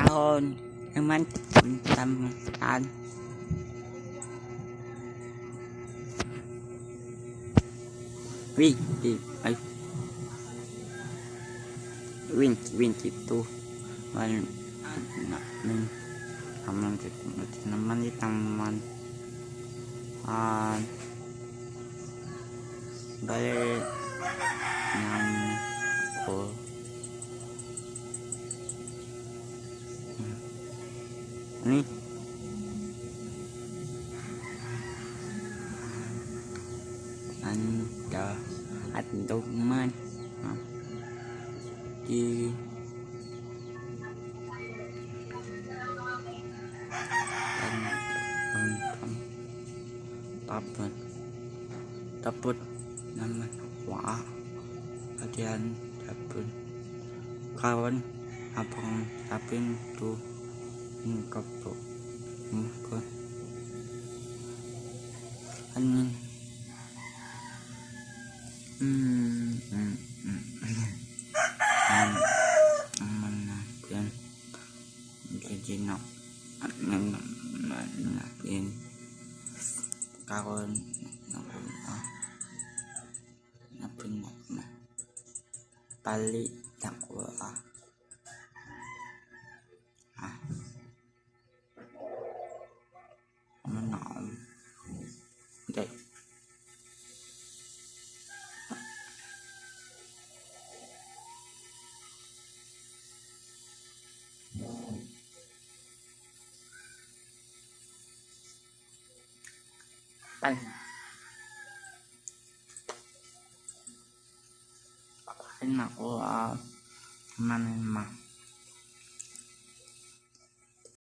Kahon naman taman win di ay win itu man min taman naman di taman balik yang ko ini anda at man di dapat naman wah kalian dapat kawan abang tapin tuh kapok mukon anin manapin gajinak at manapin kawan napin pali takwa menang okay pan enak wah mana mah